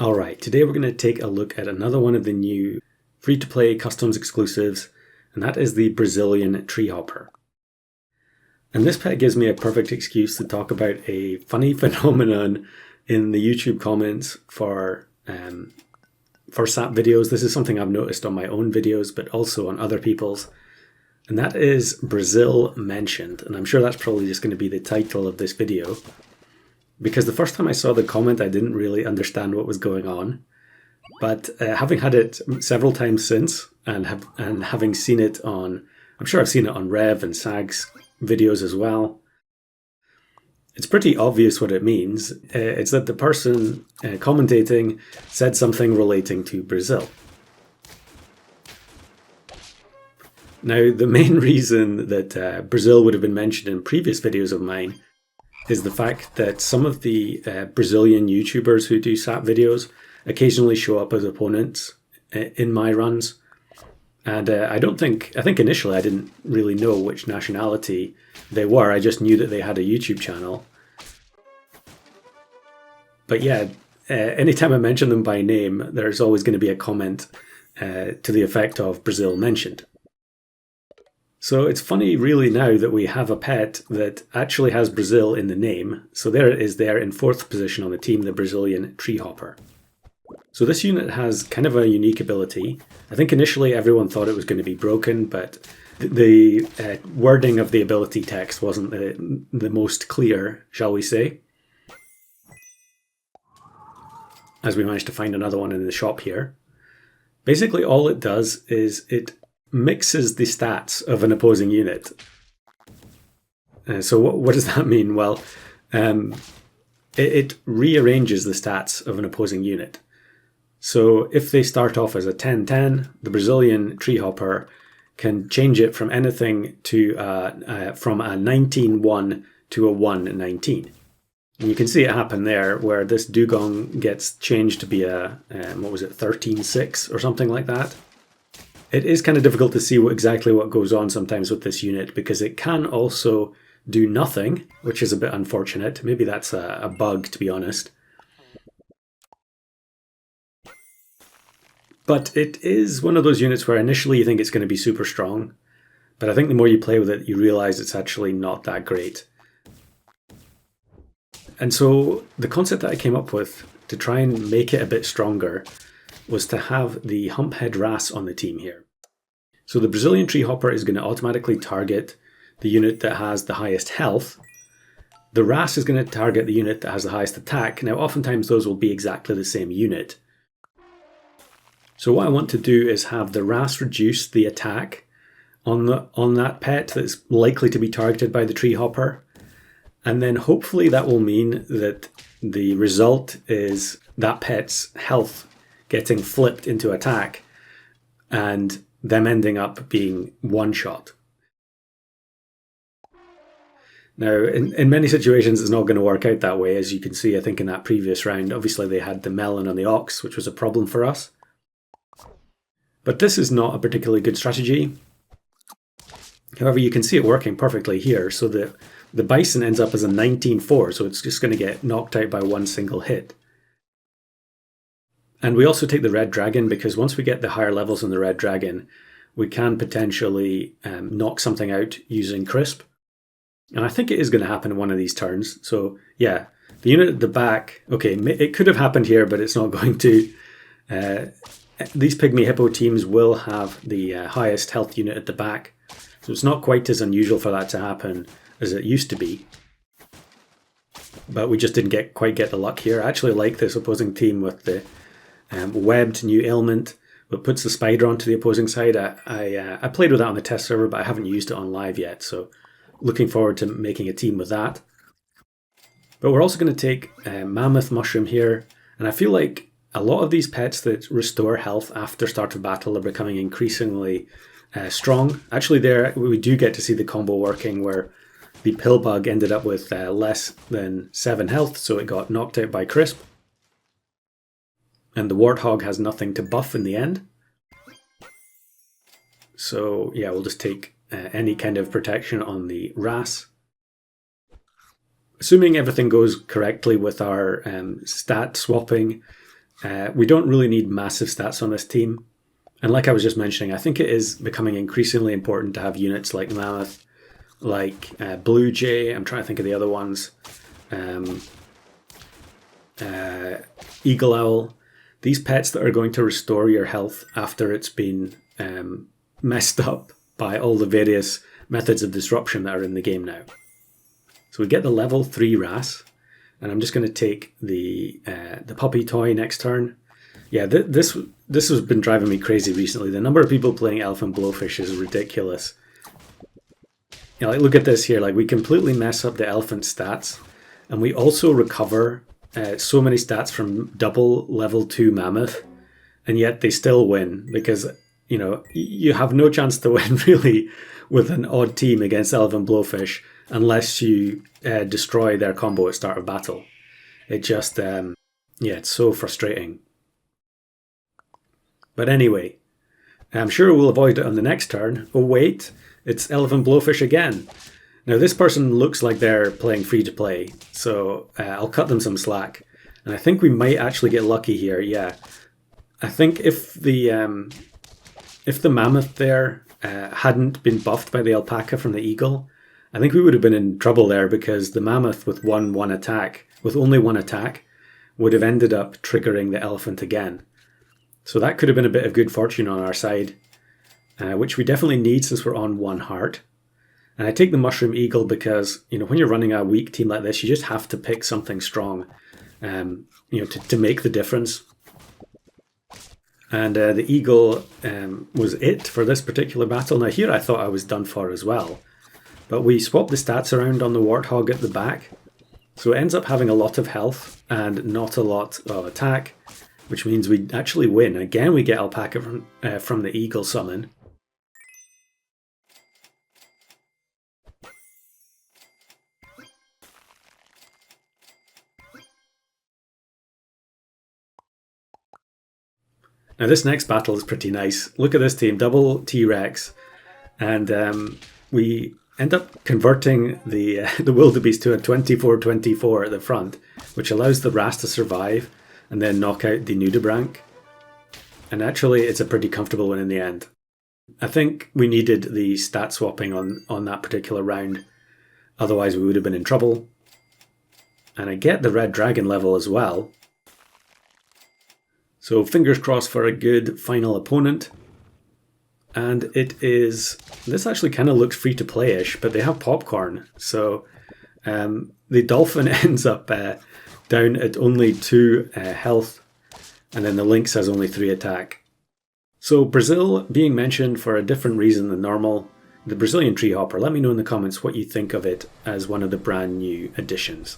Alright, today we're going to take a look at another one of the new free-to-play customs exclusives, and that is the Brazilian Treehopper. And this pet gives me a perfect excuse to talk about a funny phenomenon in the YouTube comments for SAP videos. This is something I've noticed on my own videos, but also on other people's. And that is Brazil mentioned. And I'm sure that's probably just going to be the title of this video. Because the first time I saw the comment, I didn't really understand what was going on. But having had it several times since, and having seen it on, I'm sure I've seen it on Rev and Sag's videos as well, it's pretty obvious what it means. It's that the person commentating said something relating to Brazil. Now, the main reason that Brazil would have been mentioned in previous videos of mine is the fact that some of the Brazilian YouTubers who do SAP videos occasionally show up as opponents in my runs. And I think initially I didn't really know which nationality they were. I just knew that they had a YouTube channel. But yeah, anytime I mention them by name, there's always going to be a comment to the effect of Brazil mentioned. So it's funny really now that we have a pet that actually has Brazil in the name. So there it is there in 4th position on the team, the Brazilian Treehopper. So this unit has kind of a unique ability. I think initially everyone thought it was going to be broken, but the wording of the ability text wasn't the most clear, shall we say. As we managed to find another one in the shop here. Basically all it does is it mixes the stats of an opposing unit. So what does that mean? Well, it rearranges the stats of an opposing unit. So if they start off as a 10-10, the Brazilian Treehopper can change it from anything to from a 19-1 to a 1-19. And you can see it happen there, where this dugong gets changed to be a 13-6 or something like that. It is kind of difficult to see exactly what goes on sometimes with this unit, because it can also do nothing, which is a bit unfortunate. Maybe that's a bug, to be honest. But it is one of those units where initially you think it's going to be super strong, but I think the more you play with it, you realize it's actually not that great. And so the concept that I came up with to try and make it a bit stronger was to have the Humphead Wrasse on the team here. So the Brazilian Treehopper is going to automatically target the unit that has the highest health. The Wrasse is going to target the unit that has the highest attack. Now, oftentimes those will be exactly the same unit. So what I want to do is have the Wrasse reduce the attack on that pet that's likely to be targeted by the Treehopper. And then hopefully that will mean that the result is that pet's health getting flipped into attack and them ending up being one-shot. Now, in many situations, it's not going to work out that way, as you can see, I think, in that previous round. Obviously, they had the melon and the ox, which was a problem for us. But this is not a particularly good strategy. However, you can see it working perfectly here. So the bison ends up as a 19-4, so it's just going to get knocked out by one single hit. And we also take the red dragon, because once we get the higher levels in the red dragon, we can potentially knock something out using crisp. And I think it is going to happen in one of these turns. So yeah, the unit at the back, okay, it could have happened here, but it's not going to. These Pygmy Hippo teams will have the highest health unit at the back. So it's not quite as unusual for that to happen as it used to be. But we just didn't quite get the luck here. I actually like this opposing team with the webbed new ailment that puts the spider onto the opposing side. I played with that on the test server, but I haven't used it on live yet, so looking forward to making a team with that. But we're also going to take Mammoth Mushroom here, and I feel like a lot of these pets that restore health after start of battle are becoming increasingly strong. Actually, there we do get to see the combo working, where the Pillbug ended up with less than 7 health, so it got knocked out by Crisp. And the Warthog has nothing to buff in the end. So yeah, we'll just take any kind of protection on the Wrasse. Assuming everything goes correctly with our stat swapping, We don't really need massive stats on this team. And like I was just mentioning, I think it is becoming increasingly important to have units like Mammoth, like Blue Jay. I'm trying to think of the other ones. Eagle Owl. These pets that are going to restore your health after it's been messed up by all the various methods of disruption that are in the game now. So we get the level 3 RAS, and I'm just going to take the puppy toy next turn. Yeah, this has been driving me crazy recently. The number of people playing Elephant Blowfish is ridiculous. You know, like look at this here. Like we completely mess up the elephant stats, and we also recover so many stats from double level 2 Mammoth, and yet they still win because you know you have no chance to win really with an odd team against Elephant Blowfish unless you destroy their combo at start of battle. It just yeah, it's so frustrating. But anyway, I'm sure we'll avoid it on the next turn. Oh wait, it's Elephant Blowfish again. Now this person looks like they're playing free to play, so I'll cut them some slack. And I think we might actually get lucky here, yeah. I think if the Mammoth there hadn't been buffed by the Alpaca from the Eagle, I think we would have been in trouble there because the Mammoth with only one attack, would have ended up triggering the Elephant again. So that could have been a bit of good fortune on our side, which we definitely need since we're on 1 heart. And I take the Mushroom Eagle because, you know, when you're running a weak team like this, you just have to pick something strong, you know, to make the difference. And the Eagle was it for this particular battle. Now here I thought I was done for as well. But we swapped the stats around on the Warthog at the back. So it ends up having a lot of health and not a lot of attack, which means we actually win. Again, we get Alpaca from the Eagle summon. Now this next battle is pretty nice. Look at this team, double T-Rex, and we end up converting the wildebeest to a 24-24 at the front, which allows the RAS to survive and then knock out the Nudibranch. And actually it's a pretty comfortable win in the end. I think we needed the stat swapping on that particular round, otherwise we would have been in trouble. And I get the red dragon level as well. So fingers crossed for a good final opponent. And it is, this actually kind of looks free to play-ish, but they have popcorn. So the dolphin ends up down at only 2 health, and then the lynx has only 3 attack. So Brazil being mentioned for a different reason than normal. The Brazilian Treehopper, let me know in the comments what you think of it as one of the brand new additions.